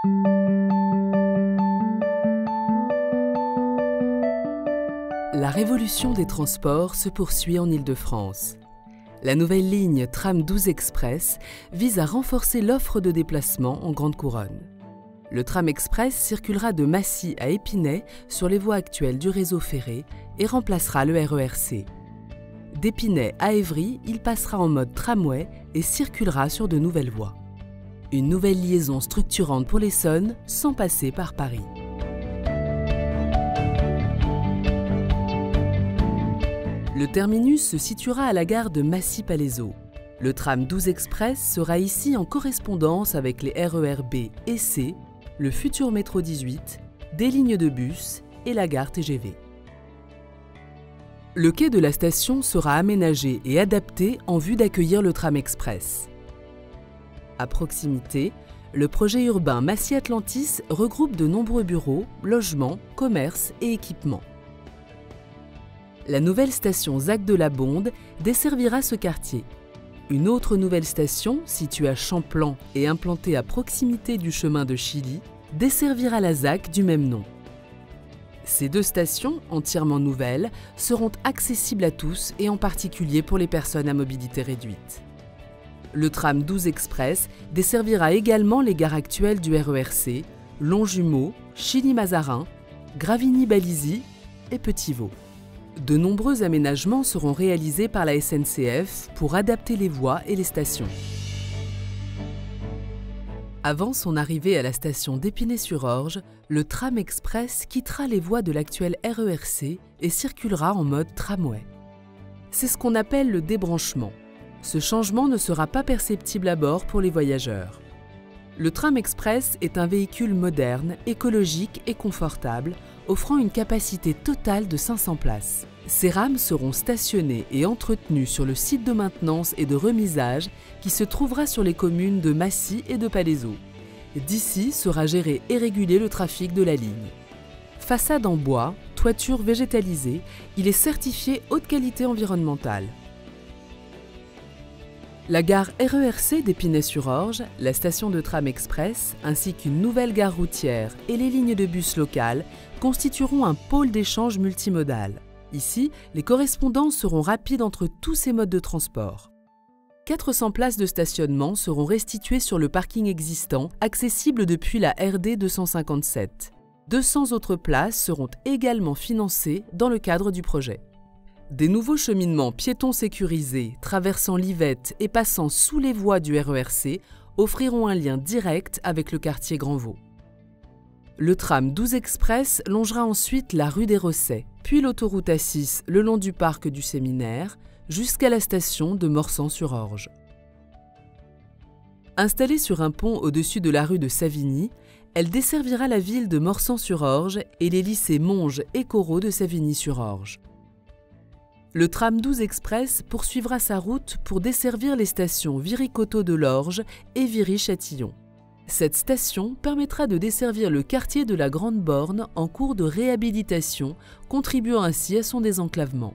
La révolution des transports se poursuit en Île-de-France. La nouvelle ligne Tram 12 Express vise à renforcer l'offre de déplacement en Grande Couronne. Le Tram Express circulera de Massy à Épinay sur les voies actuelles du réseau ferré et remplacera le RERC. D'Épinay à Évry, il passera en mode tramway et circulera sur de nouvelles voies. Une nouvelle liaison structurante pour l'Essonne sans passer par Paris. Le terminus se situera à la gare de Massy-Palaiseau. Le tram 12 Express sera ici en correspondance avec les RER B et C, le futur métro 18, des lignes de bus et la gare TGV. Le quai de la station sera aménagé et adapté en vue d'accueillir le tram express. À proximité, le projet urbain Massy Atlantis regroupe de nombreux bureaux, logements, commerces et équipements. La nouvelle station ZAC de la Bonde desservira ce quartier. Une autre nouvelle station, située à Champlan et implantée à proximité du chemin de Chilly, desservira la ZAC du même nom. Ces deux stations, entièrement nouvelles, seront accessibles à tous et en particulier pour les personnes à mobilité réduite. Le tram 12 Express desservira également les gares actuelles du RERC, Longjumeau, Chilly-Mazarin, Gravigny-Balizy et Petit-Vaux. De nombreux aménagements seront réalisés par la SNCF pour adapter les voies et les stations. Avant son arrivée à la station d'Épinay-sur-Orge, le tram express quittera les voies de l'actuel RERC et circulera en mode tramway. C'est ce qu'on appelle le débranchement. Ce changement ne sera pas perceptible à bord pour les voyageurs. Le tram express est un véhicule moderne, écologique et confortable, offrant une capacité totale de 500 places. Ces rames seront stationnées et entretenues sur le site de maintenance et de remisage qui se trouvera sur les communes de Massy et de Palaiseau. D'ici sera géré et régulé le trafic de la ligne. Façade en bois, toiture végétalisée, il est certifié haute qualité environnementale. La gare RERC d'Épinay-sur-Orge, la station de tram express, ainsi qu'une nouvelle gare routière et les lignes de bus locales constitueront un pôle d'échange multimodal. Ici, les correspondances seront rapides entre tous ces modes de transport. 400 places de stationnement seront restituées sur le parking existant, accessible depuis la RD 257. 200 autres places seront également financées dans le cadre du projet. Des nouveaux cheminements piétons sécurisés, traversant l'Yvette et passant sous les voies du RERC, offriront un lien direct avec le quartier Grandvaux. Le tram 12 Express longera ensuite la rue des Rossets, puis l'autoroute A6 le long du parc du Séminaire, jusqu'à la station de Morsan-sur-Orge. Installée sur un pont au-dessus de la rue de Savigny, elle desservira la ville de Morsan-sur-Orge et les lycées Monge et Corot de Savigny-sur-Orge. Le tram 12 Express poursuivra sa route pour desservir les stations Viry-Coteaux-de-l'Orge et Viry-Châtillon. Cette station permettra de desservir le quartier de la Grande Borne en cours de réhabilitation, contribuant ainsi à son désenclavement.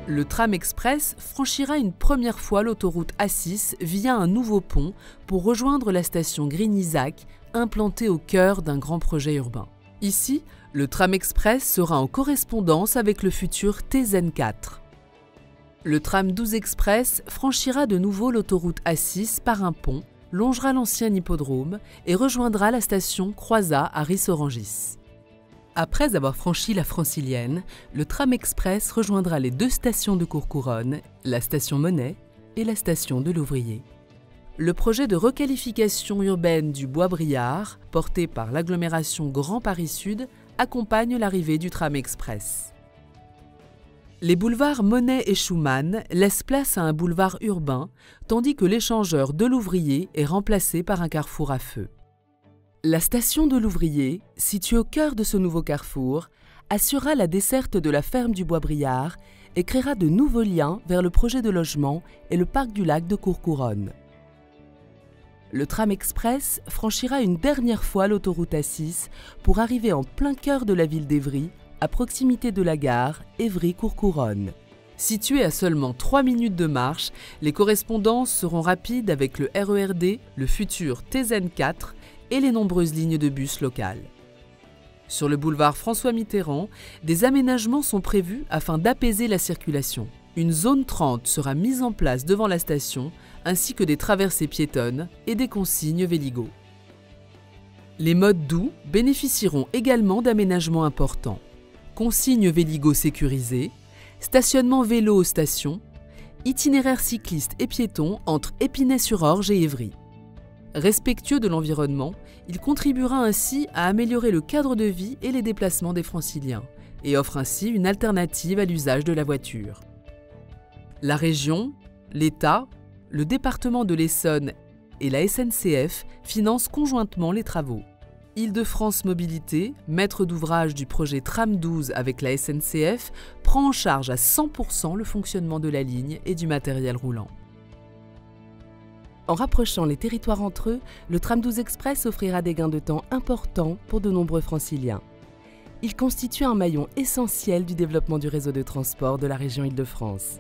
Le tram express franchira une première fois l'autoroute A6 via un nouveau pont pour rejoindre la station Grigny-Zac, implantée au cœur d'un grand projet urbain. Ici, le tram express sera en correspondance avec le futur TZN4. Le tram 12 Express franchira de nouveau l'autoroute A6 par un pont, longera l'ancien hippodrome et rejoindra la station Croizat à Ris-Orangis. Après avoir franchi la Francilienne, le tram express rejoindra les deux stations de Courcouronnes, la station Monet et la station de Louvrier. Le projet de requalification urbaine du Bois-Briard, porté par l'agglomération Grand Paris Sud, accompagne l'arrivée du tram express. Les boulevards Monet et Schumann laissent place à un boulevard urbain, tandis que l'échangeur de Louvrier est remplacé par un carrefour à feu. La station de Louvrier, située au cœur de ce nouveau carrefour, assurera la desserte de la ferme du Bois-Briard et créera de nouveaux liens vers le projet de logement et le parc du lac de Courcouronnes. Le tram express franchira une dernière fois l'autoroute A6 pour arriver en plein cœur de la ville d'Évry, à proximité de la gare Évry-Courcouronnes. Situés à seulement 3 minutes de marche, les correspondances seront rapides avec le RER D, le futur TZN4 et les nombreuses lignes de bus locales. Sur le boulevard François Mitterrand, des aménagements sont prévus afin d'apaiser la circulation. Une zone 30 sera mise en place devant la station, ainsi que des traversées piétonnes et des consignes Véligo. Les modes doux bénéficieront également d'aménagements importants. Consignes Véligo sécurisées, stationnement vélo aux stations, itinéraires cyclistes et piétons entre Épinay-sur-Orge et Évry. Respectueux de l'environnement, il contribuera ainsi à améliorer le cadre de vie et les déplacements des franciliens et offre ainsi une alternative à l'usage de la voiture. La région, l'État, le département de l'Essonne et la SNCF financent conjointement les travaux. Île-de-France Mobilité, maître d'ouvrage du projet Tram 12 avec la SNCF, prend en charge à 100% le fonctionnement de la ligne et du matériel roulant. En rapprochant les territoires entre eux, le Tram 12 Express offrira des gains de temps importants pour de nombreux franciliens. Il constitue un maillon essentiel du développement du réseau de transport de la région Île-de-France.